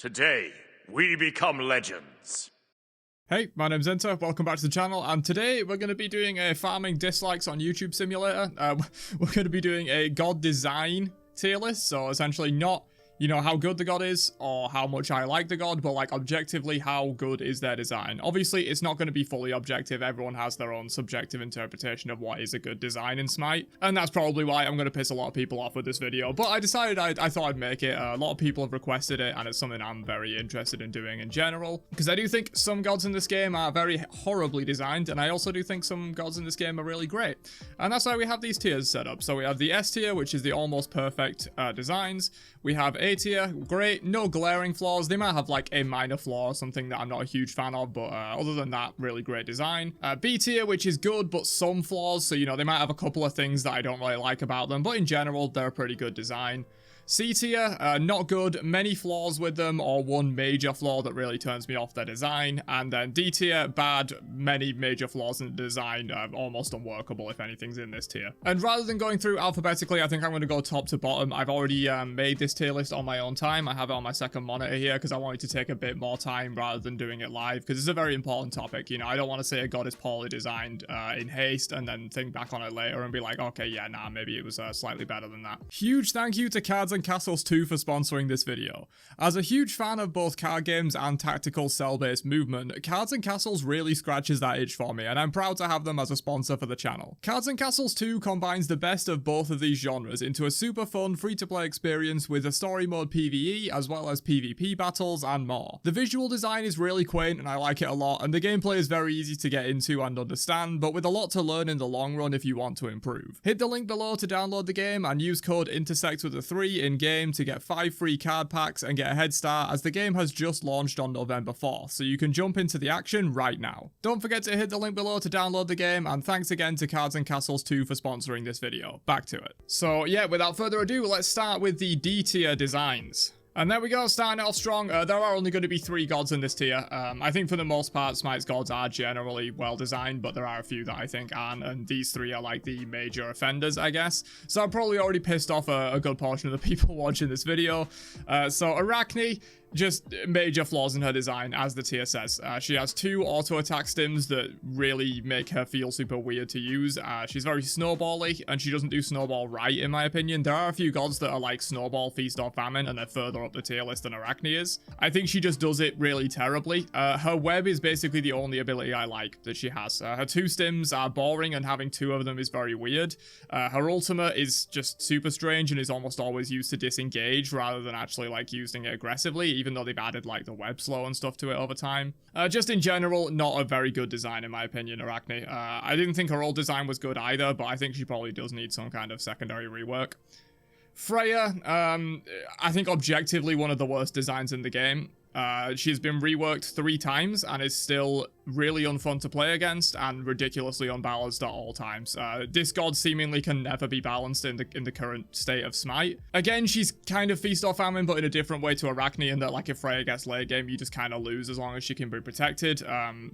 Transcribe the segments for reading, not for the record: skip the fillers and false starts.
Today, we become legends. Hey, my name's Enter, welcome back to the channel, and today we're going to be doing a farming dislikes on YouTube simulator. We're going to be doing a god design tier list, so essentially not, how good the god is, or how much I like the god, but like objectively how good is their design. Obviously, it's not going to be fully objective, everyone has their own subjective interpretation of what is a good design in Smite, and that's probably why I'm going to piss a lot of people off with this video, but I decided I thought I'd make it. A lot of people have requested it, and it's something I'm very interested in doing in general, because I do think some gods in this game are very horribly designed, and I also do think some gods in this game are really great, and that's why we have these tiers set up. So we have the S tier, which is the almost perfect designs. We have A tier, great, no glaring flaws. They might have like a minor flaw or something that I'm not a huge fan of, but other than that, really great design. B tier, which is good, but some flaws, so they might have a couple of things that I don't really like about them, but in general, they're a pretty good design. C tier, not good, many flaws with them, or one major flaw that really turns me off their design. And then D tier, bad, many major flaws in the design, almost unworkable if anything's in this tier. And rather than going through alphabetically, I think I'm going to go top to bottom. I've already made this tier list on my own time. I have it on my second monitor here because I wanted to take a bit more time rather than doing it live, because it's a very important topic. I don't want to say a god is poorly designed in haste and then think back on it later and be like, okay, yeah, nah, maybe it was slightly better than that. Huge thank you to Cards and Castles 2 for sponsoring this video. As a huge fan of both card games and tactical cell-based movement, Cards and Castles really scratches that itch for me, and I'm proud to have them as a sponsor for the channel. Cards and Castles 2 combines the best of both of these genres into a super fun free-to-play experience with a story mode PvE as well as PvP battles and more. The visual design is really quaint and I like it a lot, and the gameplay is very easy to get into and understand, but with a lot to learn in the long run if you want to improve. Hit the link below to download the game and use code intersects3 in-game to get 5 free card packs and get a head start, as the game has just launched on November 4th, so you can jump into the action right now. Don't forget to hit the link below to download the game, and thanks again to Cards and Castles 2 for sponsoring this video. Back to it. So yeah, without further ado, let's start with the D tier designs. And there we go, starting off strong. There are only going to be 3 gods in this tier. I think for the most part, Smite's gods are generally well designed, but there are a few that I think aren't, and these 3 are like the major offenders, I guess. So I've probably already pissed off a good portion of the people watching this video. So Arachne, just major flaws in her design, as the tier says. She has 2 auto attack stims that really make her feel super weird to use. She's very snowbally, and she doesn't do snowball right, in my opinion. There are a few gods that are like snowball, feast, or famine, and they're further up the tier list than Arachne is. I think she just does it really terribly. Her web is basically the only ability I like that she has. Her 2 stims are boring, and having 2 of them is very weird. Her ultimate is just super strange and is almost always used to disengage rather than actually like using it aggressively, even though they've added like the web slow and stuff to it over time. Just in general, not a very good design in my opinion, Arachne. I didn't think her old design was good either, but I think she probably does need some kind of secondary rework. Freya, I think objectively one of the worst designs in the game. She's been reworked 3 times and is still really unfun to play against and ridiculously unbalanced at all times. This god seemingly can never be balanced in the current state of Smite. Again, she's kind of feast or famine, but in a different way to Arachne, in that like if Freya gets late game, you just kind of lose as long as she can be protected,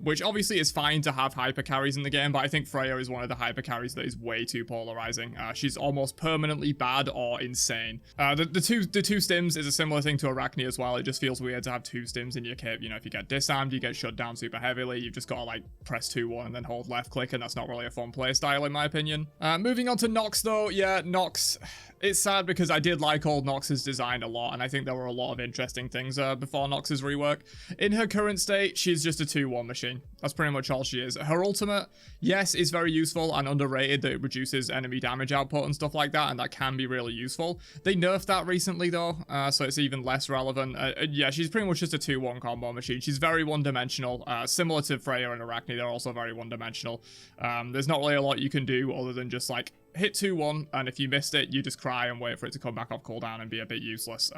which obviously is fine to have hyper carries in the game, but I think Freya is one of the hyper carries that is way too polarizing. She's almost permanently bad or insane. The two stims is a similar thing to Arachne as well. It just feels weird to have 2 stims in your kit. If you get disarmed, you get shut down super heavily. You've just got to like press 2-1 and then hold left click, and that's not really a fun playstyle in my opinion. Moving on to Nox though, yeah, Nox, it's sad because I did like old Nox's design a lot, and I think there were a lot of interesting things before Nox's rework. In her current state, she's just a 2-1 machine. That's pretty much all she is. Her ultimate, yes, is very useful and underrated, that it reduces enemy damage output and stuff like that, and that can be really useful. They nerfed that recently though, so it's even less relevant. Yeah, she's pretty much just a 2-1 combo machine. She's very one-dimensional, similar to Freya and Arachne. They're also very one-dimensional. There's not really a lot you can do other than just like hit 2-1, and if you missed it, you just cry and wait for it to come back off cooldown and be a bit useless.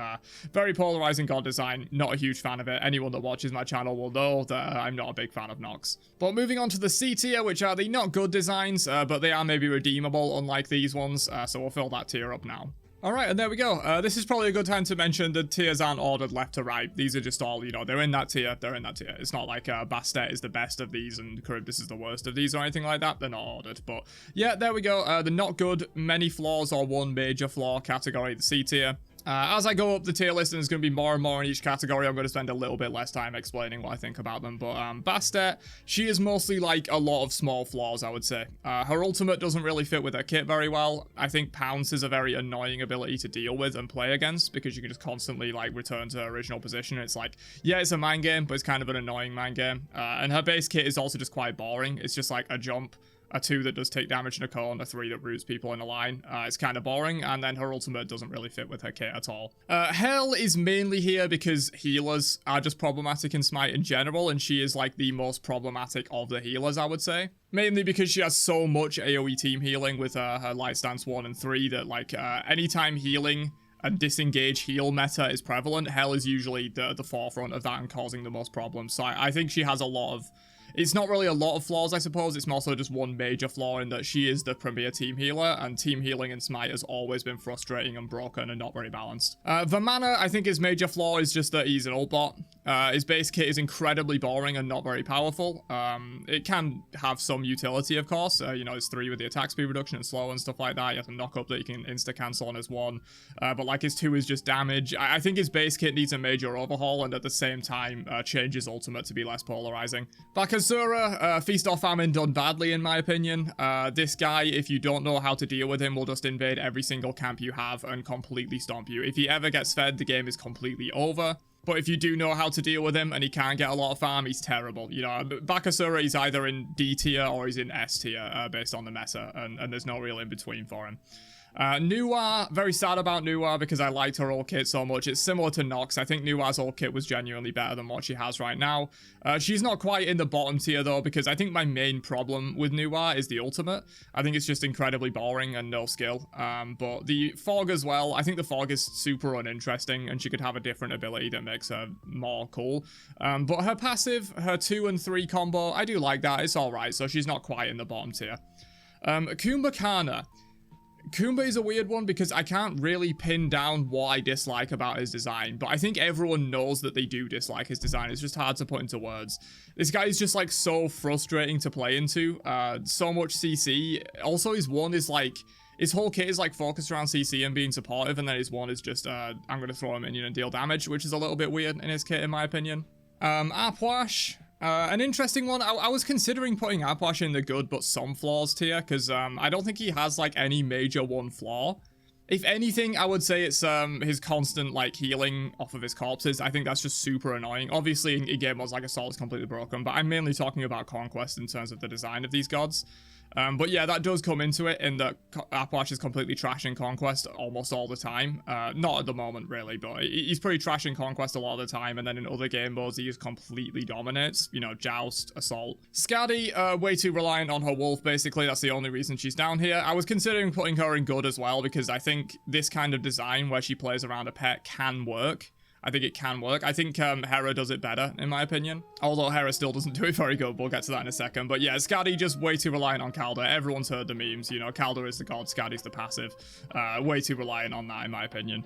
Very polarizing god design, not a huge fan of it. Anyone that watches my channel will know that I'm not a big fan of Nox. But moving on to the C tier, which are the not good designs, but they are maybe redeemable, unlike these ones, so we'll fill that tier up now. Alright, and there we go. This is probably a good time to mention the tiers aren't ordered left to right. These are just all, they're in that tier, they're in that tier. It's not like Bastet is the best of these and Charybdis is the worst of these or anything like that. They're not ordered. But yeah, there we go. The not good, many flaws or one major flaw category, the C tier. As I go up the tier list, and there's going to be more and more in each category, I'm going to spend a little bit less time explaining what I think about them. But Bastet, she is mostly like a lot of small flaws, I would say. Her ultimate doesn't really fit with her kit very well. I think Pounce is a very annoying ability to deal with and play against, because you can just constantly like return to her original position. It's like, yeah, it's a mind game, but it's kind of an annoying mind game. And her base kit is also just quite boring. It's just like a jump, a 2 that does take damage in a cone, a 3 that roots people in a line. It's kind of boring, and then her ultimate doesn't really fit with her kit at all. Hell is mainly here because healers are just problematic in Smite in general, and she is like the most problematic of the healers, I would say. Mainly because she has so much AoE team healing with her Light Stance 1 and 3 that like anytime healing and disengage heal meta is prevalent, Hell is usually the forefront of that and causing the most problems. So I think she has a lot of... It's not really a lot of flaws, I suppose. It's also just one major flaw in that she is the premier team healer, and team healing in Smite has always been frustrating and broken and not very balanced. Vamana, I think his major flaw is just that he's an ult bot. His base kit is incredibly boring and not very powerful. It can have some utility, of course. You know, it's 3 with the attack speed reduction and slow and stuff like that. You have a knock up that you can insta-cancel on his 1. But like his 2 is just damage. I think his base kit needs a major overhaul, and at the same time change his ultimate to be less polarizing. Bakasura, Feast or Famine done badly in my opinion. This guy, if you don't know how to deal with him, will just invade every single camp you have and completely stomp you. If he ever gets fed, the game is completely over. But if you do know how to deal with him and he can't get a lot of farm, he's terrible. You know, Bakasura, he's either in D tier or he's in S tier based on the meta, and there's no real in between for him. Nuwa, very sad about Nuwa because I liked her ult kit so much. It's similar to Nox. I think Nuwa's ult kit was genuinely better than what she has right now. She's not quite in the bottom tier though, because I think my main problem with Nuwa is the ultimate. I think it's just incredibly boring and no skill. But the Fog as well, I think the Fog is super uninteresting and she could have a different ability that makes her more cool. But her passive, her 2 and 3 combo, I do like that. It's alright, so she's not quite in the bottom tier. Kumbhakana. Kumba is a weird one because I can't really pin down what I dislike about his design, but I think everyone knows that they do dislike his design. It's just hard to put into words. This guy is just like so frustrating to play into, so much CC. Also his 1 is like, his whole kit is like focused around CC and being supportive, and then his 1 is just, I'm going to throw a minion and deal damage, which is a little bit weird in his kit in my opinion. Apwash. An interesting one. I was considering putting Apwash in the good but some flaws tier, because I don't think he has like any major 1 flaw. If anything, I would say it's his constant like healing off of his corpses. I think that's just super annoying. Obviously in game modes like Assault is completely broken, but I'm mainly talking about Conquest in terms of the design of these gods. But yeah, that does come into it in that Apwash is completely trashing Conquest almost all the time. Not at the moment, really, but he's pretty trashing Conquest a lot of the time, and then in other game modes, he just completely dominates. You know, Joust, Assault. Skadi, way too reliant on her Wolf, basically. That's the only reason she's down here. I was considering putting her in good as well, because I think this kind of design where she plays around a pet can work. I think it can work. I think Hera does it better, in my opinion. Although Hera still doesn't do it very good. We'll get to that in a second. But yeah, Skadi just way too reliant on Calder. Everyone's heard the memes. You know, Calder is the god, Skadi's the passive. Way too reliant on that, in my opinion.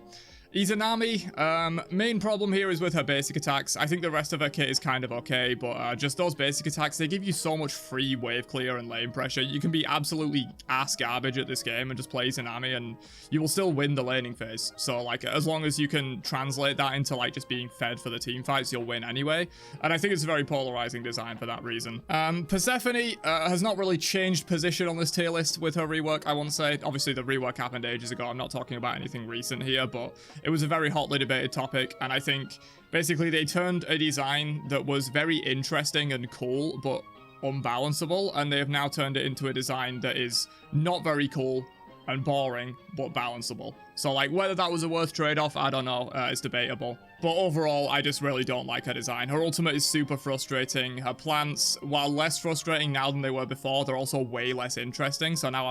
Izanami, main problem here is with her basic attacks. I think the rest of her kit is kind of okay, but just those basic attacks, they give you so much free wave clear and lane pressure. You can be absolutely ass garbage at this game and just play Izanami and you will still win the laning phase. So like, as long as you can translate that into like just being fed for the team fights, you'll win anyway. And I think it's a very polarizing design for that reason. Persephone has not really changed position on this tier list with her rework, I want to say. Obviously the rework happened ages ago. I'm not talking about anything recent here, but it was a very hotly debated topic, and I think basically they turned a design that was very interesting and cool, but unbalanceable, and they have now turned it into a design that is not very cool and boring, but balanceable. So like, whether that was a worth trade-off, I don't know, it's debatable. But overall, I just really don't like her design. Her ultimate is super frustrating. Her plants, while less frustrating now than they were before, they're also way less interesting. So now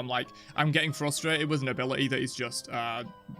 I'm getting frustrated with an ability that is just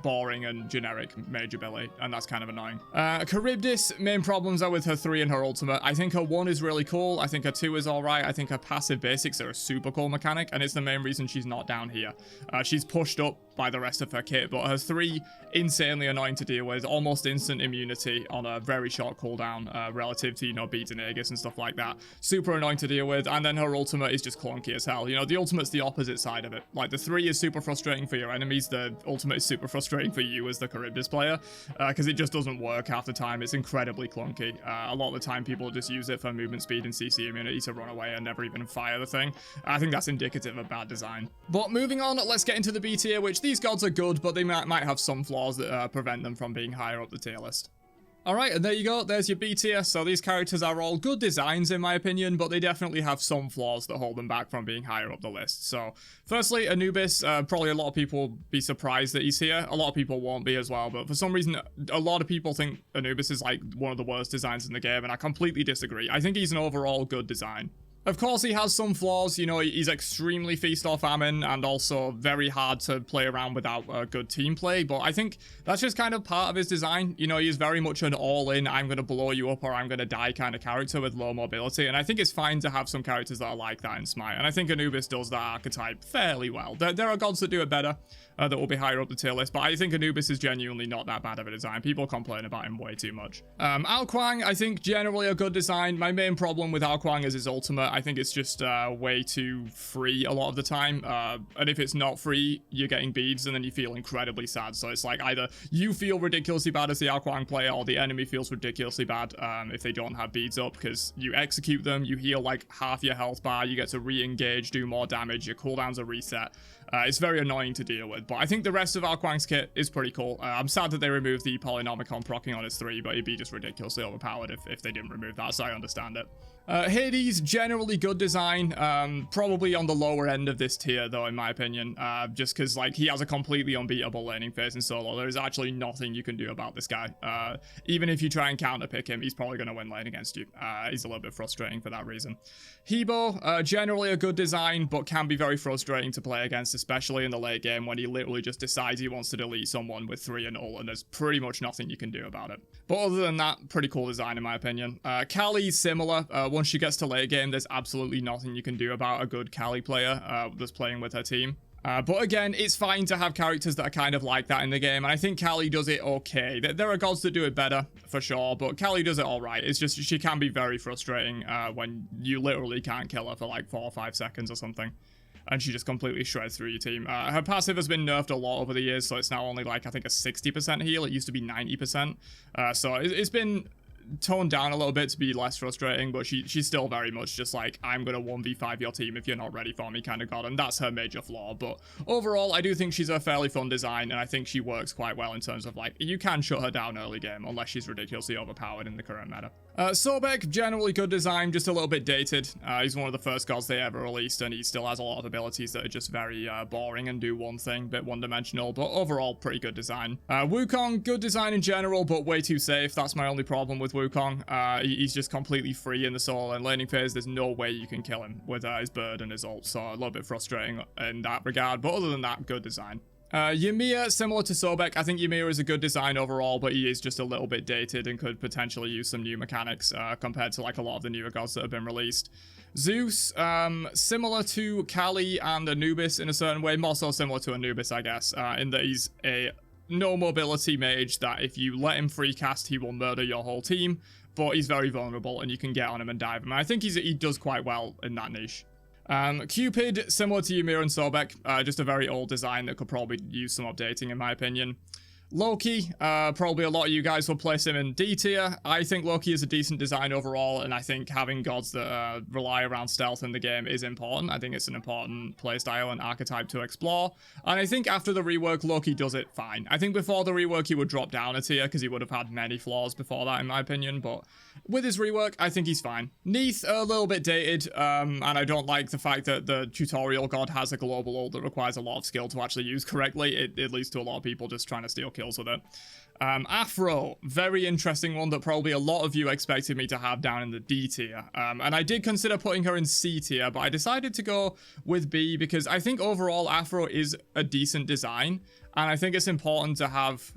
boring and generic mage ability, and that's kind of annoying. Charybdis, main problems are with her 3 and her ultimate. I think her 1 is really cool. I think her 2 is alright. I think her passive basics are a super cool mechanic, and it's the main reason she's not down here. She's pushed up by the rest of her kit, but her 3 insanely annoying to deal with, almost instant immunity on a very short cooldown relative to, you know, beads and Aegis and stuff like that. Super annoying to deal with, and then her ultimate is just clunky as hell. You know, the ultimate's the opposite side of it. Like, the 3 is super frustrating for your enemies, the ultimate is super frustrating for you as the Charybdis player, because it just doesn't work half the time. It's incredibly clunky. A lot of the time, people just use it for movement speed and CC immunity to run away and never even fire the thing. I think that's indicative of bad design. But moving on, let's get into the B tier, which these gods are good, but they might have some flaws that prevent them from being higher up the tier list. Alright, and there you go, there's your B tier. So these characters are all good designs in my opinion, but they definitely have some flaws that hold them back from being higher up the list. So, firstly, Anubis, probably a lot of people will be surprised that he's here. A lot of people won't be as well, but for some reason, a lot of people think Anubis is like one of the worst designs in the game, and I completely disagree. I think he's an overall good design. Of course, he has some flaws. You know, he's extremely feast or famine and also very hard to play around without good team play, but I think that's just kind of part of his design. You know, he's very much an all-in, I'm going to blow you up or I'm going to die kind of character with low mobility, and I think it's fine to have some characters that are like that in Smite, and I think Anubis does that archetype fairly well. There are gods that do it better, that will be higher up the tier list, but I think Anubis is genuinely not that bad of a design. People complain about him way too much. Ao Kuang, I think generally a good design. My main problem with Ao Kuang is his ultimate. I think it's just way too free a lot of the time, and if it's not free, you're getting beads and then you feel incredibly sad. So it's like either you feel ridiculously bad as the Ao Kuang player, or the enemy feels ridiculously bad if they don't have beads up, because you execute them, you heal like half your health bar, you get to re-engage, do more damage, your cooldowns are reset. It's very annoying to deal with, but I think the rest of Ao Kuang's kit is pretty cool. I'm sad that they removed the Polynomicon proccing on his 3, but he'd be just ridiculously overpowered if they didn't remove that, so I understand it. Hades, generally good design, probably on the lower end of this tier though, in my opinion, just because like he has a completely unbeatable laning phase in solo. There is actually nothing you can do about this guy. Even if you try and counter pick him, he's probably going to win lane against you. He's a little bit frustrating for that reason. Hebo, generally a good design, but can be very frustrating to play against, especially in the late game when he literally just decides he wants to delete someone with 3 and ult, and there's pretty much nothing you can do about it. But other than that, pretty cool design in my opinion. Kali's similar. Once she gets to late game, there's absolutely nothing you can do about a good Kali player that's playing with her team. But again, it's fine to have characters that are kind of like that in the game, and I think Kali does it okay. There are gods that do it better, for sure, but Kali does it alright. It's just she can be very frustrating when you literally can't kill her for like 4 or 5 seconds or something, and she just completely shreds through your team. Her passive has been nerfed a lot over the years, so it's now only like, I think, a 60% heal. It used to be 90%. So it's been toned down a little bit to be less frustrating, but she's still very much just like, I'm gonna 1v5 your team if you're not ready for me kind of god, and that's her major flaw. But overall, I do think she's a fairly fun design, and I think she works quite well in terms of like, you can shut her down early game unless she's ridiculously overpowered in the current meta. Sobek, generally good design, just a little bit dated. He's one of the first gods they ever released, and he still has a lot of abilities that are just very boring and do one thing, bit one-dimensional, but overall, pretty good design. Wukong, good design in general, but way too safe. That's my only problem with Wukong. He's just completely free in the solo and laning phase. There's no way you can kill him with his bird and his ult, so a little bit frustrating in that regard, but other than that, good design. Ymir, similar to Sobek, I think Ymir is a good design overall, but he is just a little bit dated and could potentially use some new mechanics compared to like a lot of the newer gods that have been released. Zeus, similar to Kali and Anubis in a certain way, more so similar to Anubis, I guess, in that he's a no mobility mage that if you let him free cast, he will murder your whole team, but he's very vulnerable and you can get on him and dive him. I think he does quite well in that niche. Cupid, similar to Ymir and Sobek, just a very old design that could probably use some updating in my opinion. Loki, probably a lot of you guys will place him in D tier. I think Loki is a decent design overall, and I think having gods that rely around stealth in the game is important. I think it's an important playstyle and archetype to explore, and I think after the rework, Loki does it fine. I think before the rework, he would drop down a tier because he would have had many flaws before that, in my opinion, but with his rework, I think he's fine. Neith, a little bit dated, and I don't like the fact that the tutorial god has a global ult that requires a lot of skill to actually use correctly. It leads to a lot of people just trying to steal kills with it. Afro, very interesting one that probably a lot of you expected me to have down in the D tier. And I did consider putting her in C tier, but I decided to go with B because I think overall Afro is a decent design, and I think it's important to have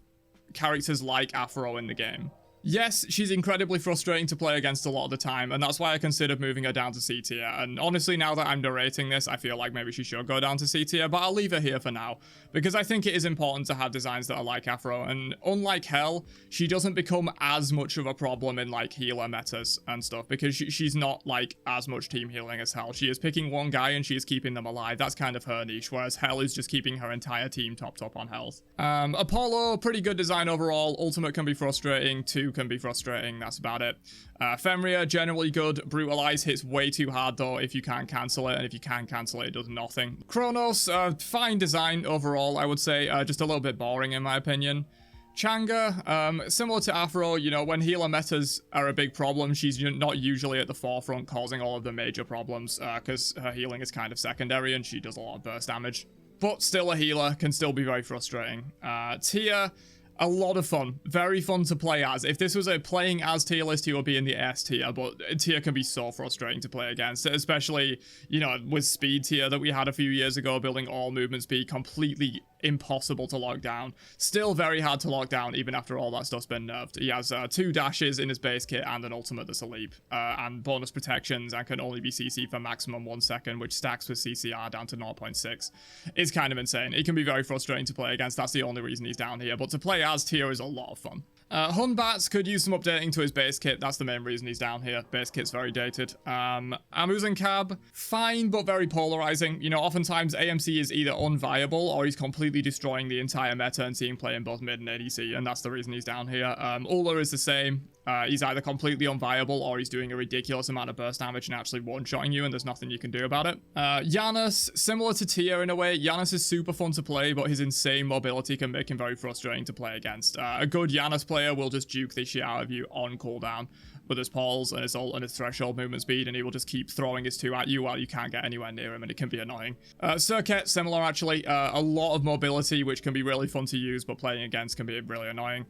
characters like Afro in the game. Yes, she's incredibly frustrating to play against a lot of the time, and that's why I considered moving her down to C tier. And honestly, now that I'm narrating this, I feel like maybe she should go down to C tier, but I'll leave her here for now, because I think it is important to have designs that are like Afro, and unlike Hell, she doesn't become as much of a problem in, like, healer metas and stuff, because she's not, like, as much team healing as Hell. She is picking one guy and she is keeping them alive. That's kind of her niche, whereas Hell is just keeping her entire team topped up on health. Apollo, pretty good design overall. Ultimate can be frustrating, 2 can be frustrating, that's about it. Fenrir, generally good. Brutalize hits way too hard though if you can't cancel it, and if you can cancel it, it does nothing. Kronos, fine design overall, I would say, just a little bit boring in my opinion. Changa, similar to Afro, you know, when healer metas are a big problem, she's not usually at the forefront causing all of the major problems, because her healing is kind of secondary and she does a lot of burst damage. But still a healer, can still be very frustrating. Tia, a lot of fun. Very fun to play as. If this was a playing as tier list, he would be in the S tier, but Tia can be so frustrating to play against, especially, you know, with speed tier that we had a few years ago, building all movement speed, completely impossible to lock down. Still very hard to lock down, even after all that stuff's been nerfed. He has 2 dashes in his base kit and an ultimate that's a leap, and bonus protections, and can only be CC for maximum 1 second, which stacks with CCR down to 0.6. It's kind of insane. It can be very frustrating to play against. That's the only reason he's down here, but to play as tier is a lot of fun. Hunbats could use some updating to his base kit. That's the main reason he's down here. Base kit's very dated. Amuzin Cab, fine, but very polarizing. You know, oftentimes AMC is either unviable or he's completely destroying the entire meta and team play in both mid and ADC, and that's the reason he's down here. Ula is the same. He's either completely unviable or he's doing a ridiculous amount of burst damage and actually one-shotting you, and there's nothing you can do about it. Janus, similar to Tia in a way. Janus is super fun to play, but his insane mobility can make him very frustrating to play against. A good Janus player will just juke the shit out of you on cooldown with his pulls and his ult and his threshold movement speed, and he will just keep throwing his 2 at you while you can't get anywhere near him, and it can be annoying. Circuit, similar actually. A lot of mobility, which can be really fun to use, but playing against can be really annoying.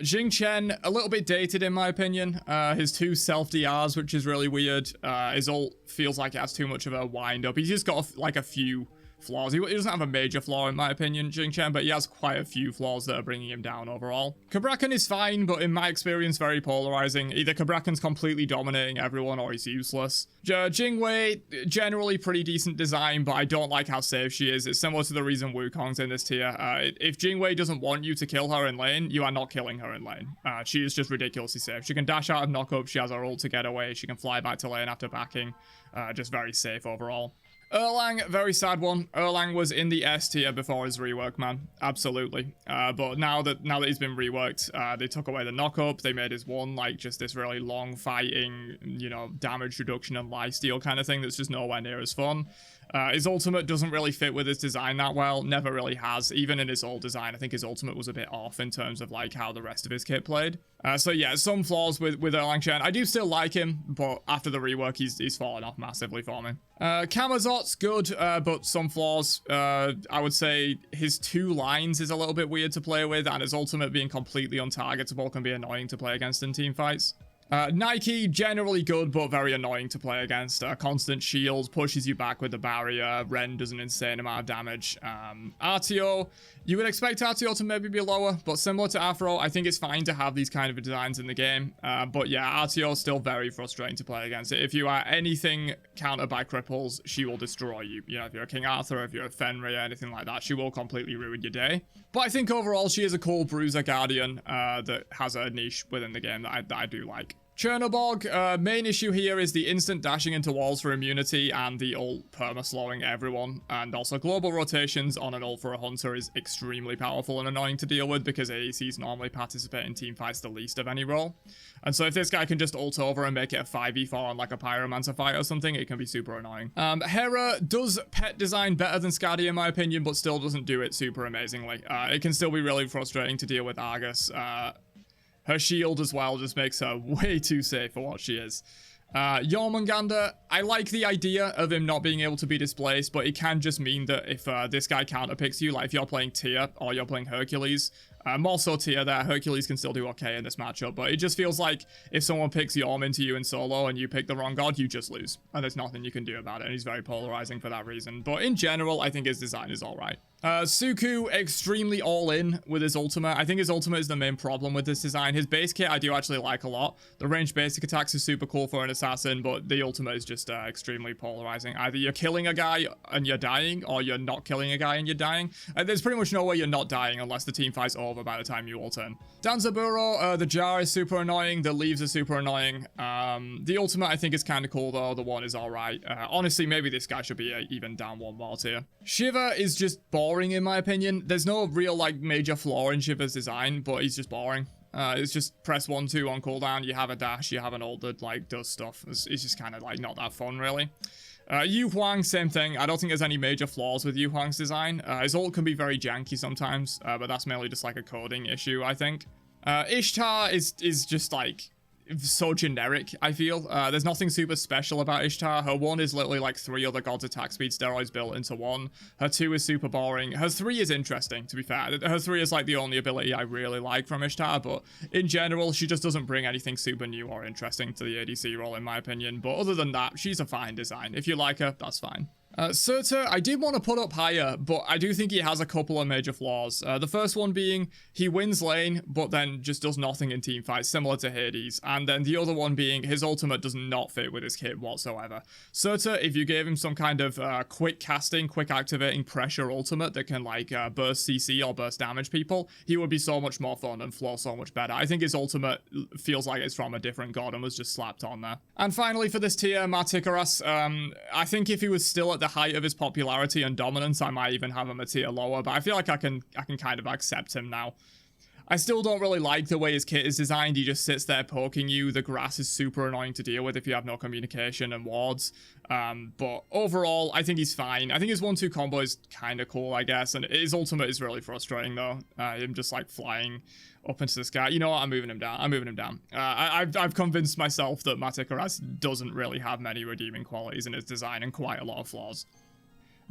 Jing Chen, a little bit dated in my opinion. His 2 self-DRs, which is really weird. His ult feels like it has too much of a wind-up. He's just got like a few flaws. He doesn't have a major flaw in my opinion, Jing Chen, but he has quite a few flaws that are bringing him down overall. Kabrakan is fine, but in my experience very polarizing. Either Kabrakan's completely dominating everyone or he's useless. Jingwei, generally pretty decent design, but I don't like how safe she is. It's similar to the reason Wukong's in this tier. If Jingwei doesn't want you to kill her in lane, you are not killing her in lane. She is just ridiculously safe. She can dash out of knock-up, she has her ult to get away, she can fly back to lane after backing. Just very safe overall. Erlang, very sad one. Erlang was in the S tier before his rework, man. Absolutely. But now that he's been reworked, they took away the knock-up, they made his 1 like just this really long fighting, you know, damage reduction and lifesteal kind of thing that's just nowhere near as fun. His ultimate doesn't really fit with his design that well, never really has. Even in his old design, I think his ultimate was a bit off in terms of like how the rest of his kit played. So yeah, some flaws with Erlang Shen. I do still like him, but after the rework, he's fallen off massively for me. Camazot's good, but some flaws. I would say his 2 lines is a little bit weird to play with, and his ultimate being completely untargetable can be annoying to play against in team fights. Nike, generally good, but very annoying to play against. Constant shields, pushes you back with the barrier. Ren does an insane amount of damage. RTO, you would expect RTO to maybe be lower, but similar to Afro, I think it's fine to have these kind of designs in the game. But yeah, RTO is still very frustrating to play against. If you are anything countered by cripples, she will destroy you. You know, if you're a King Arthur, if you're a Fenrir, anything like that, she will completely ruin your day. But I think overall, she is a cool bruiser guardian that has a niche within the game that I do like. Chernobog, main issue here is the instant dashing into walls for immunity and the ult perma-slowing everyone, and also global rotations on an ult for a hunter is extremely powerful and annoying to deal with because AECs normally participate in team fights the least of any role. And so if this guy can just ult over and make it a 5v4 on like a Pyromancer fight or something, it can be super annoying. Hera does pet design better than Skadi in my opinion, but still doesn't do it super amazingly. It can still be really frustrating to deal with Argus. Her shield as well just makes her way too safe for what she is. Jormungandr, I like the idea of him not being able to be displaced, but it can just mean that if this guy counterpicks you, like if you're playing Tyr or you're playing Hercules, more so Tyr there, Hercules can still do okay in this matchup, but it just feels like if someone picks Jorm into you in solo and you pick the wrong god, you just lose, and there's nothing you can do about it, and he's very polarizing for that reason. But in general, I think his design is alright. Suku, extremely all-in with his ultimate. I think his ultimate is the main problem with this design. His base kit I do actually like a lot. The ranged basic attacks is super cool for an assassin, but the ultimate is just extremely polarizing. Either you're killing a guy and you're dying, or you're not killing a guy and you're dying. There's pretty much no way you're not dying unless the team fight's over by the time you ult in. Danzaburo, the jar is super annoying. The leaves are super annoying. The ultimate I think is kind of cool though. The one is alright. Honestly, maybe this guy should be even down one more tier. Shiva is just boring in my opinion. There's no real like major flaw in Shiva's design, but he's just boring. It's just press 1-2 on cooldown, you have a dash, you have an ult that like does stuff. It's just kind of like not that fun really. Yu Huang, same thing. I don't think there's any major flaws with Yu Huang's design. His ult can be very janky sometimes, but that's mainly just like a coding issue, I think. Ishtar is just like so generic, I feel. There's nothing super special about Ishtar. Her 1 is literally like 3 other gods attack speed steroids built into 1. Her 2 is super boring. Her 3 is interesting, to be fair. Her 3 is like the only ability I really like from Ishtar, but in general, she just doesn't bring anything super new or interesting to the ADC role, in my opinion. But other than that, she's a fine design. If you like her, that's fine. Surtur, I did want to put up higher, but I do think he has a couple of major flaws. The first one being he wins lane, but then just does nothing in team fights, similar to Hades. And then the other one being his ultimate does not fit with his kit whatsoever. Surtur, if you gave him some kind of quick casting, quick activating pressure ultimate that can like burst CC or burst damage people, he would be so much more fun and flow so much better. I think his ultimate feels like it's from a different god and was just slapped on there. And finally for this tier, Matikaras, I think if he was still at the height of his popularity and dominance, I might even have him a tier lower, but I feel like I can kind of accept him now. I still don't really like the way his kit is designed. He just sits there poking you. The grass is super annoying to deal with if you have no communication and wards. But overall, I think he's fine. I think his 1-2 combo is kind of cool, I guess. And his ultimate is really frustrating, though. Him just, like, flying up into the sky. You know what? I'm moving him down. I'm moving him down. I've convinced myself that Matikaras doesn't really have many redeeming qualities in his design and quite a lot of flaws.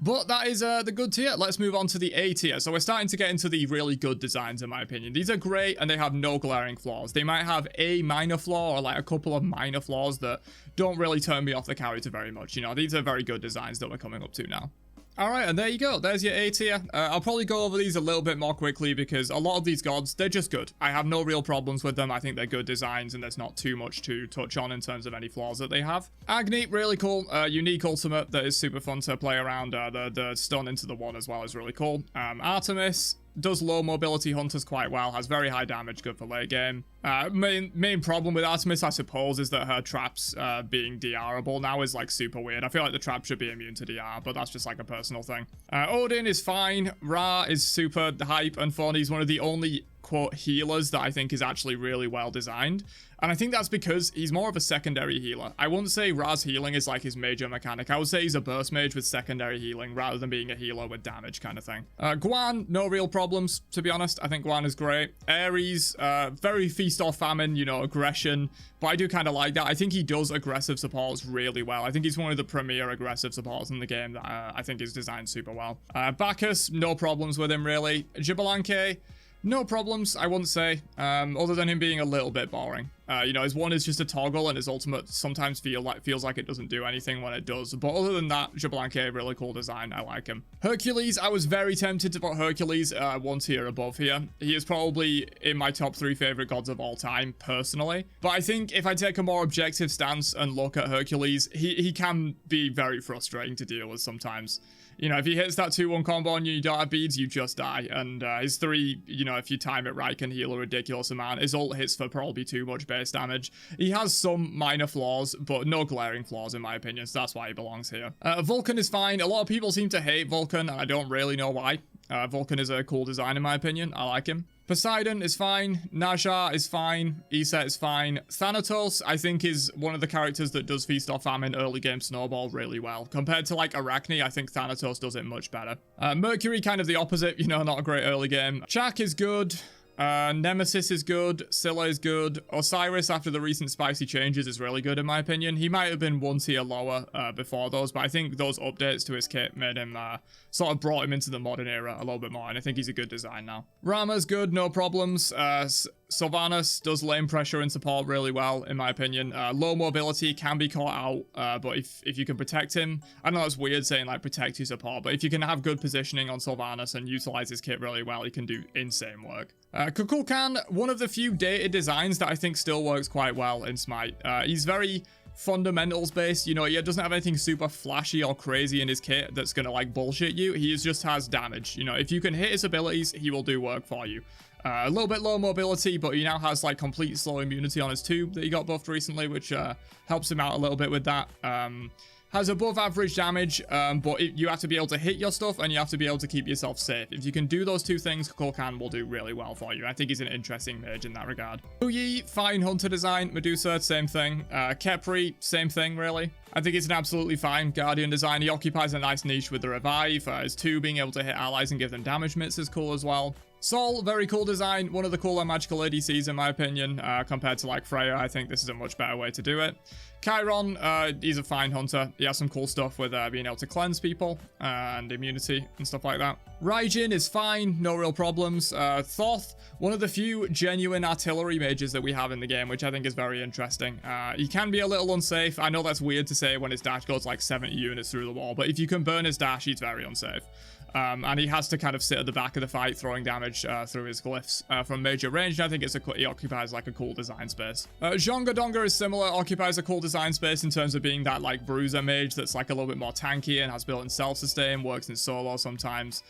But that is the good tier. Let's move on to the A tier. So we're starting to get into the really good designs, in my opinion. These are great, and they have no glaring flaws. They might have a minor flaw or like a couple of minor flaws that don't really turn me off the character very much. You know, these are very good designs that we're coming up to now. Alright, and there you go. There's your A tier. I'll probably go over these a little bit more quickly because a lot of these gods, they're just good. I have no real problems with them. I think they're good designs and there's not too much to touch on in terms of any flaws that they have. Agni, really cool. Unique ultimate that is super fun to play around. The stun into the 1 as well is really cool. Artemis does low mobility hunters quite well, has very high damage, good for late game. Main problem with Artemis, I suppose, is that her traps being DR'able now is like super weird. I feel like the trap should be immune to DR, but that's just like a personal thing. Odin is fine, Ra is super hype, and Phony's one of the only quote healers that I think is actually really well designed. And I think that's because he's more of a secondary healer. I wouldn't say Ra's healing is like his major mechanic. I would say he's a burst mage with secondary healing rather than being a healer with damage kind of thing. Guan, no real problems, to be honest. I think Guan is great. Ares, very feast or famine, you know, aggression. But I do kind of like that. I think he does aggressive supports really well. I think he's one of the premier aggressive supports in the game that I think is designed super well. Bacchus, no problems with him really. Xbalanque, no problems, I wouldn't say, other than him being a little bit boring. You know, his 1 is just a toggle, and his ultimate sometimes feels like it doesn't do anything when it does. But other than that, Xbalanque, really cool design. I like him. Hercules, I was very tempted to put Hercules 1 tier above here. He is probably in my top 3 favorite gods of all time, personally. But I think if I take a more objective stance and look at Hercules, he can be very frustrating to deal with sometimes. You know, if he hits that 2-1 combo and you don't have beads, you just die. And his 3, you know, if you time it right, can heal a ridiculous amount. His ult hits for probably too much base damage. He has some minor flaws, but no glaring flaws in my opinion, so that's why he belongs here. Vulcan is fine. A lot of people seem to hate Vulcan, and I don't really know why. Vulcan is a cool design in my opinion. I like him. Poseidon is fine, Naja is fine, Iset is fine. Thanatos, I think, is one of the characters that does Feast or Famine early game snowball really well. Compared to, like, Arachne, I think Thanatos does it much better. Mercury, kind of the opposite, you know, not a great early game. Chak is good. Nemesis is good, Scylla is good, Osiris after the recent spicy changes is really good in my opinion. He might have been 1 tier lower before those, but I think those updates to his kit made him, sort of brought him into the modern era a little bit more, and I think he's a good design now. Rama's good, no problems. Sylvanas does lane pressure and support really well, in my opinion. Low mobility can be caught out, but if you can protect him, I know it's weird saying like protect your support, but if you can have good positioning on Sylvanas and utilize his kit really well, he can do insane work. Kukulkan, one of the few dated designs that I think still works quite well in Smite. He's very fundamentals based, you know, he doesn't have anything super flashy or crazy in his kit that's gonna like bullshit you. He just has damage. You know, if you can hit his abilities, he will do work for you. A little bit low mobility, but he now has like complete slow immunity on his tube that he got buffed recently, which helps him out a little bit with that. Has above average damage, but you have to be able to hit your stuff and you have to be able to keep yourself safe. If you can do those two things, Kukulkan will do really well for you. I think he's an interesting mage in that regard. Uyi, fine hunter design. Medusa, same thing. Kepri, same thing really. I think it's an absolutely fine Guardian design. He occupies a nice niche with the revive. His 2 being able to hit allies and give them damage mits is cool as well. Sol, very cool design. One of the cooler magical ADCs in my opinion, compared to like Freya. I think this is a much better way to do it. Chiron, he's a fine hunter. He has some cool stuff with being able to cleanse people and immunity and stuff like that. Raijin is fine, no real problems. Thoth, one of the few genuine artillery mages that we have in the game, which I think is very interesting. He can be a little unsafe. I know that's weird to say when his dash goes like 70 units through the wall, but if you can burn his dash, he's very unsafe. And he has to kind of sit at the back of the fight, throwing damage through his glyphs from major range. And I think he occupies like a cool design space. Zhonga Donga is similar, occupies a cool design space in terms of being that like bruiser mage that's like a little bit more tanky and has built-in self-sustain, works in solo sometimes.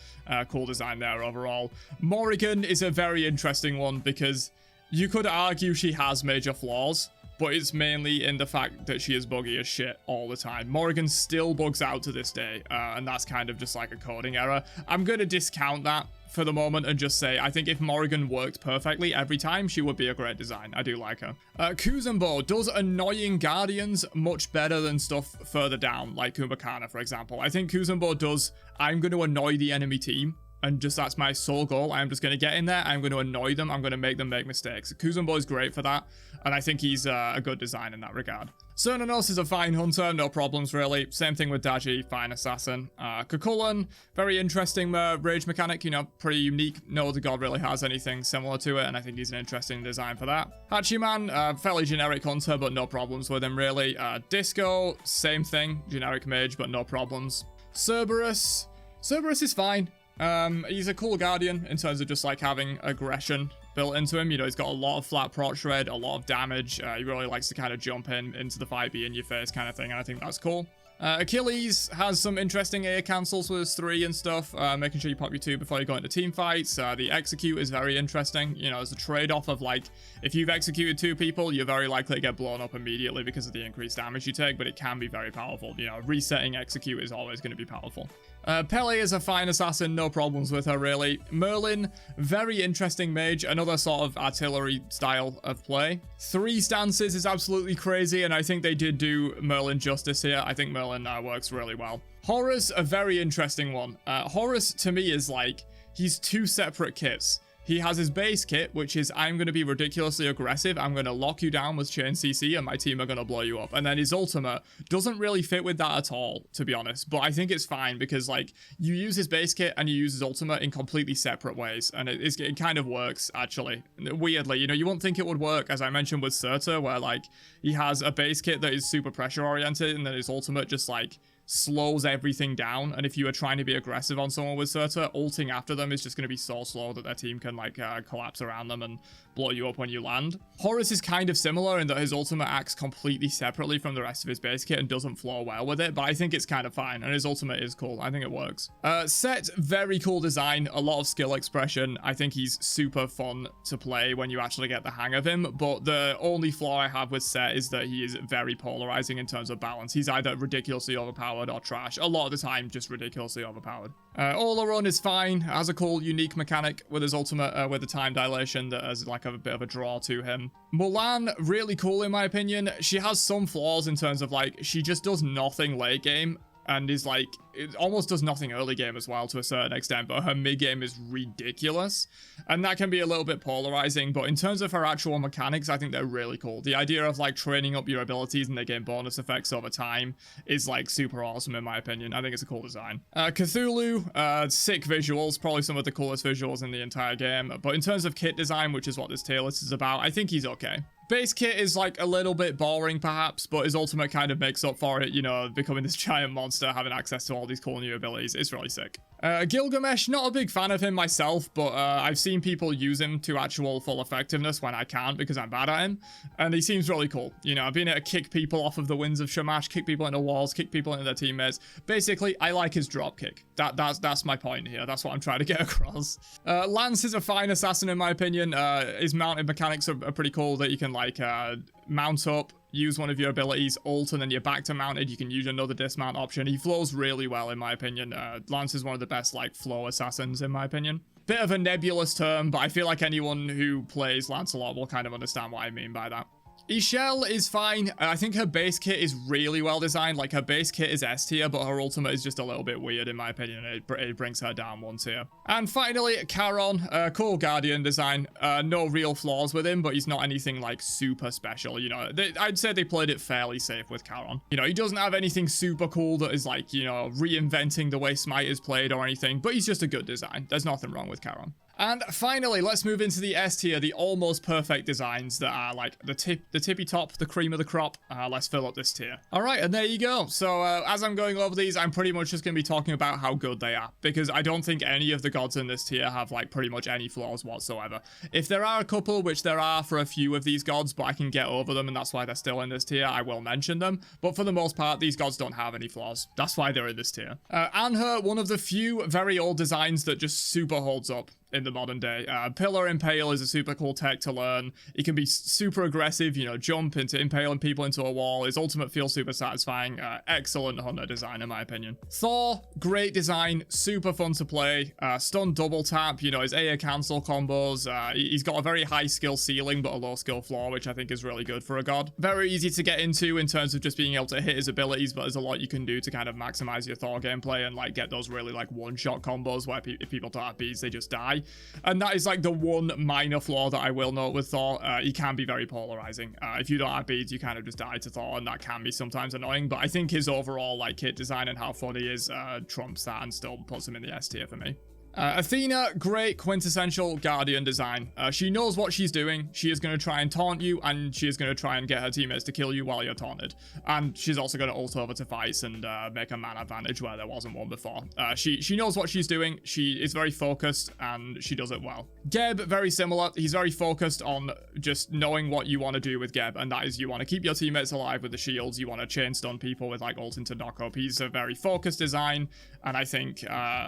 Cool design there overall. Morrigan is a very interesting one because you could argue she has major flaws, but it's mainly in the fact that she is buggy as shit all the time. Morrigan still bugs out to this day, and that's kind of just like a coding error. I'm going to discount that for the moment and just say, I think if Morrigan worked perfectly every time, she would be a great design. I do like her. Kuzenbo does annoying Guardians much better than stuff further down, like Kumbhakana, for example. I think Kuzenbo does, I'm going to annoy the enemy team. And just that's my sole goal. I'm just going to get in there. I'm going to annoy them. I'm going to make them make mistakes. Kuzenbo is great for that. And I think he's a good design in that regard. Cernunnos is a fine hunter. No problems, really. Same thing with Daji. Fine assassin. Kukulkan, very interesting rage mechanic. You know, pretty unique. No other god really has anything similar to it. And I think he's an interesting design for that. Hachiman, fairly generic hunter, but no problems with him, really. Disco, same thing. Generic mage, but no problems. Cerberus. Cerberus is fine. He's a cool Guardian in terms of just like having aggression built into him. You know, he's got a lot of flat prot shred, a lot of damage. He really likes to kind of jump into the fight, be in your face kind of thing, and I think that's cool. Achilles has some interesting air cancels with his 3 and stuff, making sure you pop your 2 before you go into team fights. The execute is very interesting. You know, as a trade-off of like, if you've executed 2 people, you're very likely to get blown up immediately because of the increased damage you take, but it can be very powerful. You know, resetting execute is always going to be powerful. Pele is a fine assassin, no problems with her really. Merlin, very interesting mage, another sort of artillery style of play. 3 stances is absolutely crazy, and I think they did do Merlin justice here. I think Merlin works really well. Horus, a very interesting one. Horus to me is like, he's 2 separate kits. He has his base kit, which is, I'm going to be ridiculously aggressive, I'm going to lock you down with chain CC, and my team are going to blow you up. And then his ultimate doesn't really fit with that at all, to be honest. But I think it's fine, because, like, you use his base kit and you use his ultimate in completely separate ways. And it kind of works, actually. Weirdly, you know, you wouldn't think it would work, as I mentioned with Surtur, where, like, he has a base kit that is super pressure-oriented, and then his ultimate just, like, slows everything down, and if you are trying to be aggressive on someone with Surtur, ulting after them is just going to be so slow that their team can like collapse around them and blow you up when you land. Horus is kind of similar in that his ultimate acts completely separately from the rest of his base kit and doesn't flow well with it, but I think it's kind of fine, and his ultimate is cool. I think it works. Set, very cool design, a lot of skill expression. I think he's super fun to play when you actually get the hang of him, but the only flaw I have with Set is that he is very polarizing in terms of balance. He's either ridiculously overpowered or trash. A lot of the time, just ridiculously overpowered. Olaron is fine, has a cool, unique mechanic with his ultimate, with the time dilation that has like a bit of a draw to him. Mulan, really cool in my opinion. She has some flaws in terms of like, she just does nothing late game. and is like, it almost does nothing early game as well to a certain extent, but her mid game is ridiculous, and that can be a little bit polarizing. But in terms of her actual mechanics, I think they're really cool. The idea of like training up your abilities and they gain bonus effects over time is like super awesome in my opinion. I think it's a cool design. Cthulhu, sick visuals, probably some of the coolest visuals in the entire game. But in terms of kit design, which is what this tier list is about, I think he's okay. Base kit is like a little bit boring perhaps, but his ultimate kind of makes up for it, you know, becoming this giant monster, having access to all these cool new abilities. It's really sick. Gilgamesh, not a big fan of him myself, but I've seen people use him to actual full effectiveness when I can't because I'm bad at him, and he seems really cool. You know, being able to kick people off of the winds of Shamash, kick people into walls, kick people into their teammates. Basically, I like his drop kick. That's my point here. That's what I'm trying to get across. Lance is a fine assassin in my opinion. His mounted mechanics are pretty cool, that you can like mount up, use one of your abilities, ult, and then you're back to mounted. You can use another dismount option. He flows really well in my opinion. Lance is one of the best like flow assassins in my opinion. Bit of a nebulous term, but I feel like anyone who plays Lance a lot will kind of understand what I mean by that. Ishel is fine. I think her base kit is really well designed. Like, her base kit is S tier, but her ultimate is just a little bit weird in my opinion. It brings her down one tier. And finally, Charon, cool Guardian design. No real flaws with him, but he's not anything like super special. You know, I'd say they played it fairly safe with Charon. You know, he doesn't have anything super cool that is like, you know, reinventing the way Smite is played or anything, but he's just a good design. There's nothing wrong with Charon. And finally, let's move into the S tier, the almost perfect designs that are like the tippy top, the cream of the crop. Let's fill up this tier. All right, and there you go. So as I'm going over these, I'm pretty much just going to be talking about how good they are, because I don't think any of the gods in this tier have like pretty much any flaws whatsoever. If there are a couple, which there are for a few of these gods, but I can get over them, and that's why they're still in this tier, I will mention them. But for the most part, these gods don't have any flaws. That's why they're in this tier. Anhur, one of the few very old designs that just super holds up in the modern day. Pillar Impale is a super cool tech to learn. It can be super aggressive, you know, jump into impaling people into a wall. His ultimate feels super satisfying. Excellent hunter design in my opinion. Thor, great design, super fun to play. Stun double tap, you know, his AA cancel combos. He's got a very high skill ceiling but a low skill floor, which I think is really good for a god. Very easy to get into in terms of just being able to hit his abilities, but there's a lot you can do to kind of maximize your Thor gameplay and like get those really like one-shot combos where if people don't have beads, they just die. And that is like the one minor flaw that I will note with Thor. He can be very polarizing. If you don't have beads, you kind of just die to Thor, and that can be sometimes annoying. But I think his overall like kit design and how fun he is trumps that and still puts him in the S tier for me. Athena, great quintessential Guardian design. She knows what she's doing. She is going to try and taunt you, and she is going to try and get her teammates to kill you while you're taunted. And she's also going to ult over to fights and make a man advantage where there wasn't one before. She knows what she's doing. She is very focused, and she does it well. Geb, very similar. He's very focused on just knowing what you want to do with Geb, and that is you want to keep your teammates alive with the shields. You want to chain stun people with like ult into knock up. He's a very focused design, and I think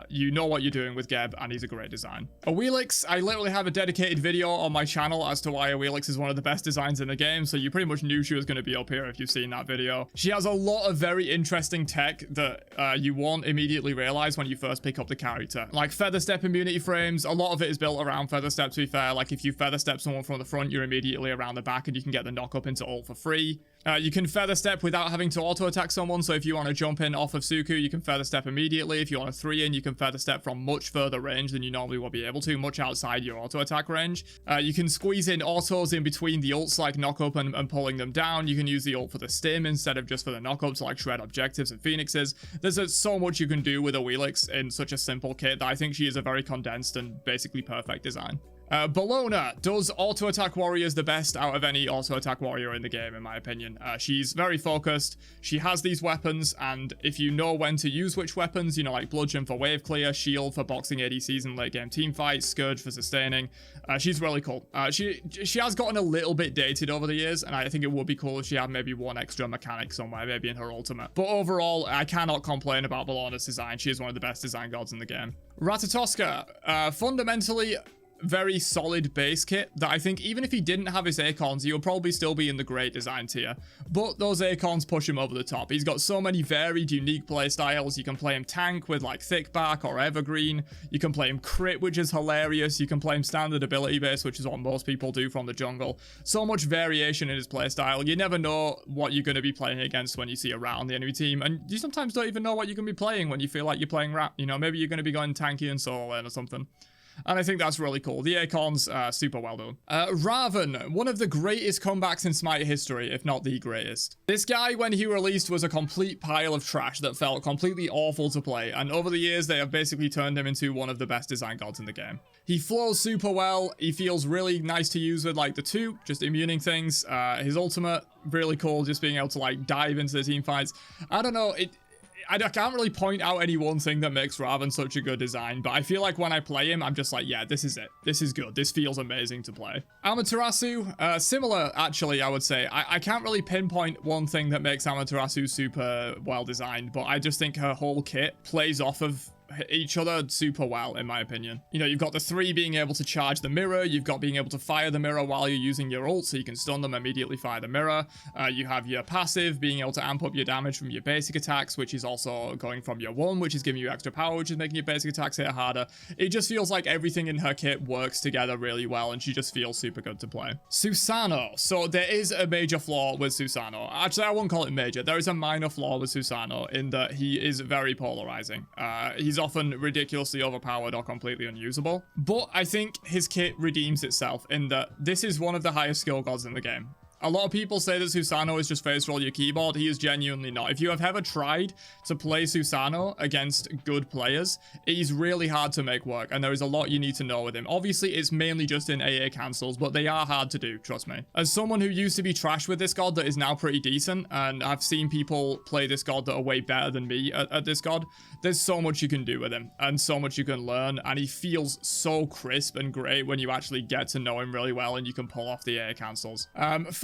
you know what you're doing with Geb, and he's a great design. Awilix, I literally have a dedicated video on my channel as to why Awilix is one of the best designs in the game, so you pretty much knew she was going to be up here if you've seen that video. She has a lot of very interesting tech that you won't immediately realize when you first pick up the character. Like feather step immunity frames, a lot of it is built around feather step, to be fair. Like if you feather step someone from the front, you're immediately around the back and you can get the knock up into ult for free. You can feather step without having to auto attack someone, so if you want to jump in off of Suku, you can feather step immediately. If you want to 3-in, you can feather step from much further range than you normally will be able to, much outside your auto attack range. You can squeeze in autos in between the ults, like knock up and pulling them down. You can use the ult for the stim instead of just for the knock up to like shred objectives and phoenixes. There's so much you can do with Awilix in such a simple kit that I think she is a very condensed and basically perfect design. Bellona does auto attack warriors the best out of any auto attack warrior in the game, in my opinion. She's very focused. She has these weapons, and if you know when to use which weapons, you know, like bludgeon for wave clear, shield for boxing ADCs and late game team fights, scourge for sustaining, she's really cool. She has gotten a little bit dated over the years, and I think it would be cool if she had maybe one extra mechanic somewhere, maybe in her ultimate. But overall, I cannot complain about Bellona's design. She is one of the best design gods in the game. Ratatoska, fundamentally very solid base kit that I think even if he didn't have his acorns, he would probably still be in the great design tier. But those acorns push him over the top. He's got so many varied, unique play styles. You can play him tank with like thick back or evergreen. You can play him crit, which is hilarious. You can play him standard ability base, which is what most people do from the jungle. So much variation in his play style. You never know what you're going to be playing against when you see around the enemy team, and you sometimes don't even know what you're going to be playing when you feel like you're playing rap. You know, maybe you're going to be going tanky and solo lane or something. And I think that's really cool. The acorns are super well done. Raven, one of the greatest comebacks in Smite history, if not the greatest. This guy, when he released, was a complete pile of trash that felt completely awful to play, and over the years, they have basically turned him into one of the best design gods in the game. He flows super well. He feels really nice to use with, like, the two, just immuning things. His ultimate, really cool, just being able to, like, dive into the team fights. I don't know, I can't really point out any one thing that makes Raven such a good design, but I feel like when I play him, I'm just like, yeah, this is it. This is good. This feels amazing to play. Amaterasu, similar, actually, I would say. I can't really pinpoint one thing that makes Amaterasu super well designed, but I just think her whole kit plays off of each other super well, in my opinion. You know, you've got the 3 being able to charge the mirror, you've got being able to fire the mirror while you're using your ult, so you can stun them, immediately fire the mirror. You have your passive, being able to amp up your damage from your basic attacks, which is also going from your 1, which is giving you extra power, which is making your basic attacks hit harder. It just feels like everything in her kit works together really well, and she just feels super good to play. Susano. So there is a major flaw with Susano. Actually, I won't call it major. There is a minor flaw with Susano in that he is very polarizing. He's often ridiculously overpowered or completely unusable. But I think his kit redeems itself in that this is one of the highest skill gods in the game. A lot of people say that Susano is just face roll your keyboard. He is genuinely not. If you have ever tried to play Susano against good players, he's really hard to make work, and there is a lot you need to know with him. Obviously, it's mainly just in AA cancels, but they are hard to do, trust me. As someone who used to be trash with this god that is now pretty decent, and I've seen people play this god that are way better than me at this god, there's so much you can do with him, and so much you can learn, and he feels so crisp and great when you actually get to know him really well, and you can pull off the AA cancels.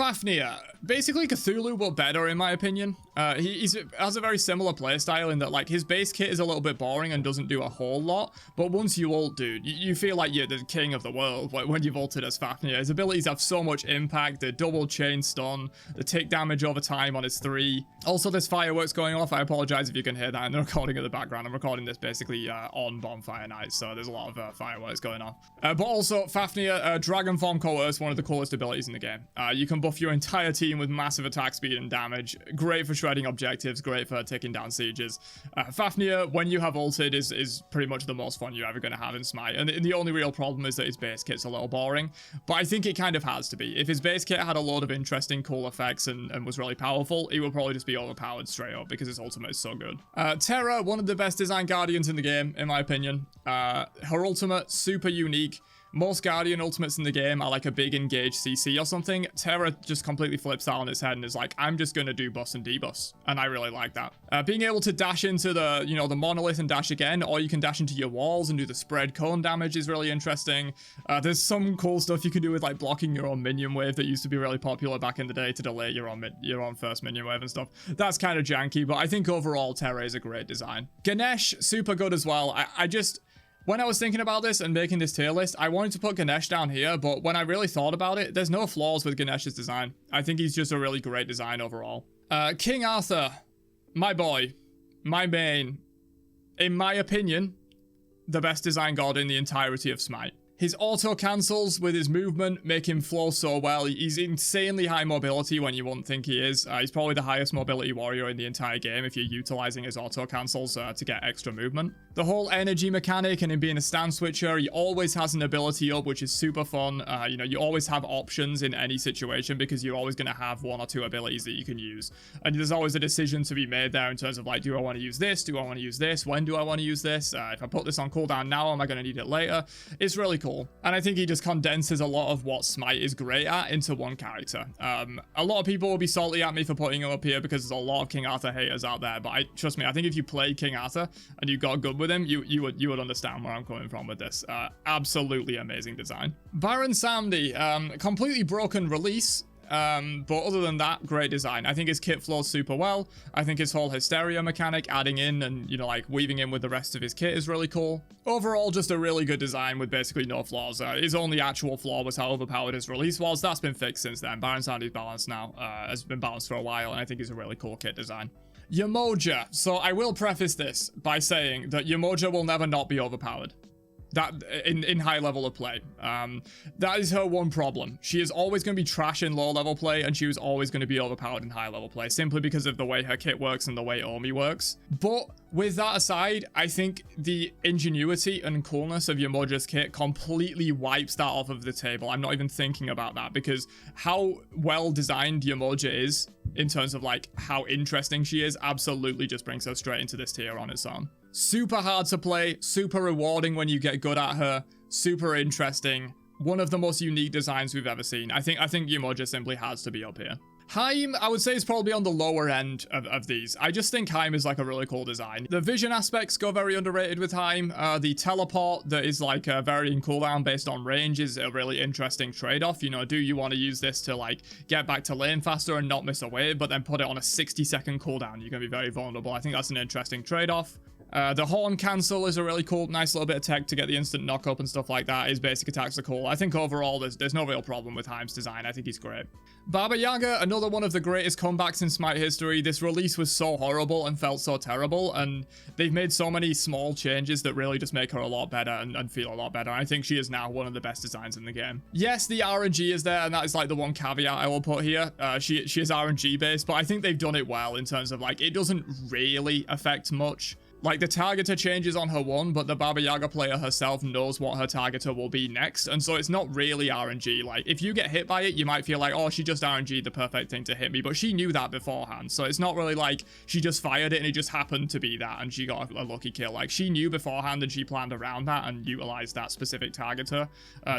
Fafnir, basically Cthulhu, but better in my opinion. He has a very similar playstyle in that, like, his base kit is a little bit boring and doesn't do a whole lot, but once you ult, dude, you feel like you're the king of the world when you've ulted as Fafnir. His abilities have so much impact, the double chain stun, the tick damage over time on his 3. Also, there's fireworks going off. I apologize if you can hear that in the recording in the background. I'm recording this basically on Bonfire Night, so there's a lot of fireworks going off. But also, Fafnir, Dragon Form Coerce, one of the coolest abilities in the game. You can buff your entire team with massive attack speed and damage. Great for shredding objectives, great for taking down sieges. Fafnir, when you have ulted, is pretty much the most fun you're ever going to have in Smite. And the only real problem is that his base kit's a little boring, but I think it kind of has to be. If his base kit had a load of interesting, cool effects and was really powerful, he would probably just be overpowered straight up because his ultimate is so good. Terra, one of the best design Guardians in the game, in my opinion. Her ultimate, super unique. Most Guardian ultimates in the game are like a big engaged CC or something. Terra just completely flips that on its head and is like, I'm just gonna do bus and debus. And I really like that. Being able to dash into the, you know, the monolith and dash again, or you can dash into your walls and do the spread cone damage is really interesting. There's some cool stuff you can do with like blocking your own minion wave that used to be really popular back in the day to delay your own first minion wave and stuff. That's kind of janky, but I think overall Terra is a great design. Ganesh, super good as well. When I was thinking about this and making this tier list, I wanted to put Ganesh down here, but when I really thought about it, there's no flaws with Ganesh's design. I think he's just a really great design overall. King Arthur, my boy, my main, in my opinion, the best design god in the entirety of Smite. His auto cancels with his movement make him flow so well. He's insanely high mobility when you wouldn't think he is. He's probably the highest mobility warrior in the entire game if you're utilizing his auto cancels to get extra movement. The whole energy mechanic and him being a stand switcher, he always has an ability up, which is super fun. You know, you always have options in any situation because you're always going to have 1 or 2 abilities that you can use. And there's always a decision to be made there in terms of like, do I want to use this? Do I want to use this? When do I want to use this? If I put this on cooldown now, am I going to need it later? It's really cool. And I think he just condenses a lot of what Smite is great at into one character. A lot of people will be salty at me for putting him up here because there's a lot of King Arthur haters out there, but trust me, I think if you played King Arthur and you got good with him, you would understand where I'm coming from with this. Absolutely amazing design. Baron Samedi, completely broken release. but other than that, great design. I think his kit flows super well. I think his whole hysteria mechanic, adding in and, you know, like weaving in with the rest of his kit is really cool. Overall, just a really good design with basically no flaws. His only actual flaw was how overpowered his release was. That's been fixed since then. Baron Sandy's balanced now, has been balanced for a while, and I think it's a really cool kit design. Yamoja. So I will preface this by saying that Yamoja will never not be overpowered. That in high level of play. That is her one problem. She is always going to be trash in low level play, and she was always going to be overpowered in high level play, simply because of the way her kit works and the way Omi works. But with that aside, I think the ingenuity and coolness of Yamoja's kit completely wipes that off of the table. I'm not even thinking about that, because how well designed Yamoja is in terms of like how interesting she is absolutely just brings her straight into this tier on its own. Super hard to play, super rewarding when you get good at her, super interesting. One of the most unique designs we've ever seen. I think Yamoja simply has to be up here. Haim, I would say, is probably on the lower end of these. I just think Haim is like a really cool design. The vision aspects go very underrated with Haim. The teleport that is like varying cooldown based on range is a really interesting trade-off. You know, do you want to use this to like get back to lane faster and not miss a wave, but then put it on a 60-second cooldown? You're going to be very vulnerable. I think that's an interesting trade-off. The horn cancel is a really cool, nice little bit of tech to get the instant knock up and stuff like that. His basic attacks are cool. I think overall there's no real problem with Haim's design. I think he's great. Baba Yaga, another one of the greatest comebacks in Smite history. This release was so horrible and felt so terrible, and they've made so many small changes that really just make her a lot better and feel a lot better. I think she is now one of the best designs in the game. Yes, the RNG is there, and that is like the one caveat I will put here. She is RNG based, but I think they've done it well in terms of like it doesn't really affect much. Like, the targeter changes on her one, but the Baba Yaga player herself knows what her targeter will be next, and so it's not really RNG. Like, if you get hit by it, you might feel like, oh, she just RNG'd the perfect thing to hit me, but she knew that beforehand, so it's not really like she just fired it and it just happened to be that and she got a lucky kill. Like, she knew beforehand and she planned around that and utilized that specific targeter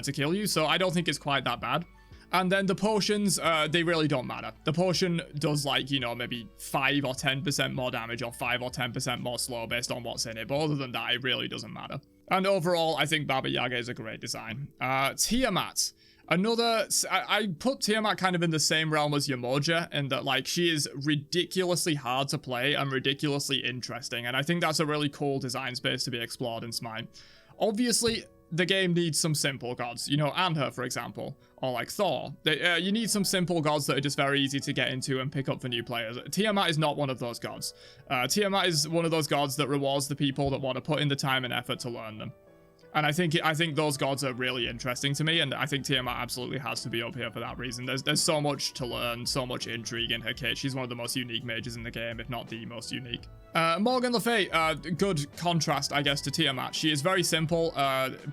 to kill you, so I don't think it's quite that bad. And then the potions, they really don't matter. The potion does like, you know, maybe 5 or 10% more damage or 5 or 10% more slow based on what's in it. But other than that, it really doesn't matter. And overall, I think Baba Yaga is a great design. Tiamat. I put Tiamat kind of in the same realm as Yamoja in that, like, she is ridiculously hard to play and ridiculously interesting. And I think that's a really cool design space to be explored in Smite. Obviously, the game needs some simple gods, you know, Anher, for example, or like Thor. You need some simple gods that are just very easy to get into and pick up for new players. Tiamat is not one of those gods. Tiamat is one of those gods that rewards the people that want to put in the time and effort to learn them. And I think those gods are really interesting to me, and I think Tiamat absolutely has to be up here for that reason. There's so much to learn, so much intrigue in her kit. She's one of the most unique mages in the game, if not the most unique. Morgan Le Fay, good contrast, I guess, to Tiamat. She is very simple.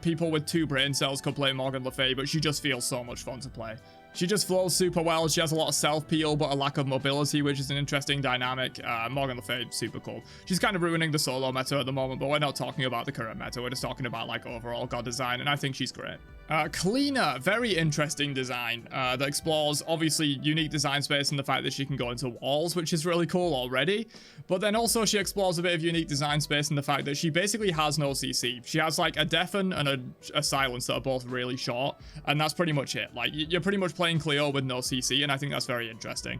People with 2 brain cells could play Morgan Le Fay, but she just feels so much fun to play. She just flows super well. She has a lot of self-peel, but a lack of mobility, which is an interesting dynamic. Morgan Le Fay, super cool. She's kind of ruining the solo meta at the moment, but we're not talking about the current meta. We're just talking about, like, overall god design, and I think she's great. Kalina, very interesting design that explores, obviously, unique design space and the fact that she can go into walls, which is really cool already. But then also she explores a bit of unique design space and the fact that she basically has no CC. She has, like, a deafen and a silence that are both really short, and that's pretty much it. Like, you're pretty much playing Cleo with no CC, and I think that's very interesting.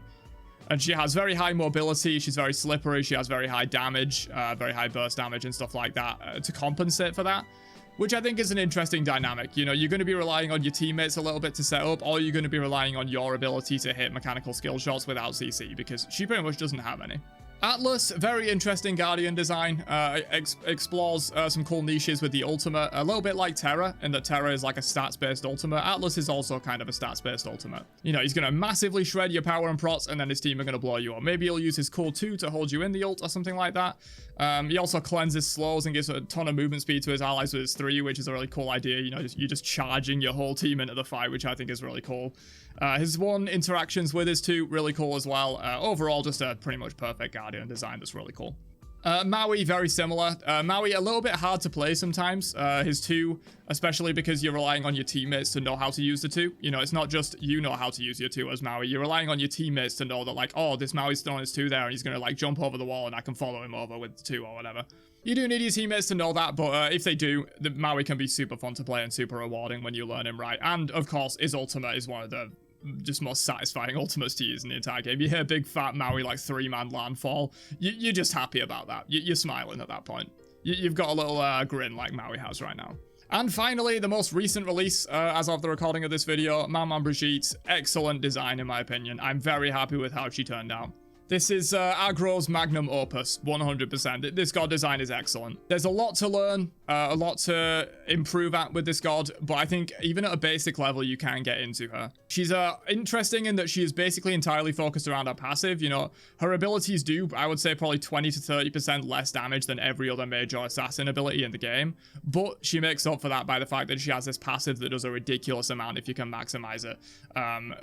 And she has very high mobility, she's very slippery, she has very high damage, very high burst damage and stuff like that to compensate for that. Which I think is an interesting dynamic. You know, you're going to be relying on your teammates a little bit to set up, or you're going to be relying on your ability to hit mechanical skill shots without CC, because she pretty much doesn't have any. Atlas, very interesting Guardian design, explores some cool niches with the ultimate, a little bit like Terra, in that Terra is like a stats-based ultimate. Atlas is also kind of a stats-based ultimate. You know, he's going to massively shred your power and prots, and then his team are going to blow you up. Maybe he'll use his core 2 to hold you in the ult or something like that. He also cleanses slows and gives a ton of movement speed to his allies with his 3, which is a really cool idea. You know, you're just charging your whole team into the fight, which I think is really cool. His 1 interactions with his 2, really cool as well. Overall, just a pretty much perfect Guardian design that's really cool. Maui, very similar. Maui, a little bit hard to play sometimes. His 2, especially because you're relying on your teammates to know how to use the 2. You know, it's not just you know how to use your 2 as Maui. You're relying on your teammates to know that, like, oh, this Maui's throwing his 2 there, and he's going to, like, jump over the wall, and I can follow him over with the 2 or whatever. You do need your teammates to know that, but if they do, the Maui can be super fun to play and super rewarding when you learn him right. And, of course, his ultimate is one of the just most satisfying ultimates to use in the entire game. You hear big fat Maui like 3-man landfall. You're just happy about that. You're smiling at that point. You've got a little grin like Maui has right now. And finally, the most recent release, as of the recording of this video, Maman Brigitte. Excellent design in my opinion. I'm very happy with how she turned out. This is Agro's magnum opus, 100%. This god design is excellent. There's a lot to learn, a lot to improve at with this god, but I think even at a basic level, you can get into her. She's interesting in that she is basically entirely focused around her passive. You know, her abilities do, I would say, probably 20 to 30% less damage than every other major assassin ability in the game, but she makes up for that by the fact that she has this passive that does a ridiculous amount if you can maximize it.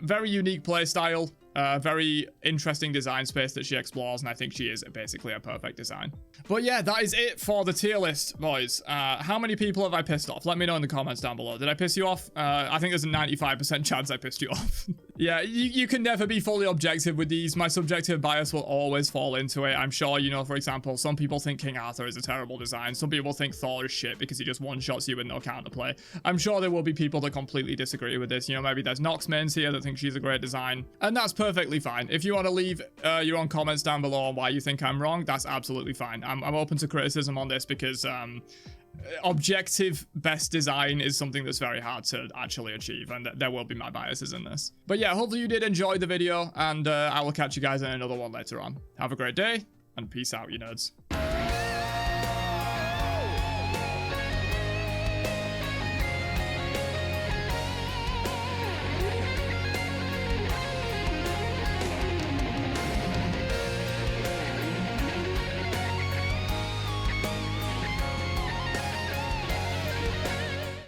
Very unique playstyle. Very interesting design space that she explores, and I think she is basically a perfect design. But yeah, that is it for the tier list, boys. How many people have I pissed off? Let me know in the comments down below. Did I piss you off? I think there's a 95% chance I pissed you off. Yeah, you can never be fully objective with these. My subjective bias will always fall into it. I'm sure, you know, for example, some people think King Arthur is a terrible design. Some people think Thor is shit because he just one-shots you with no counterplay. I'm sure there will be people that completely disagree with this. You know, maybe there's Nox mains here that think she's a great design, and that's perfectly fine. If you want to leave your own comments down below on why you think I'm wrong, that's absolutely fine. I'm open to criticism on this because objective best design is something that's very hard to actually achieve, and there will be my biases in this. But yeah, hopefully you did enjoy the video, and I will catch you guys in another one later on. Have a great day, and peace out, you nerds.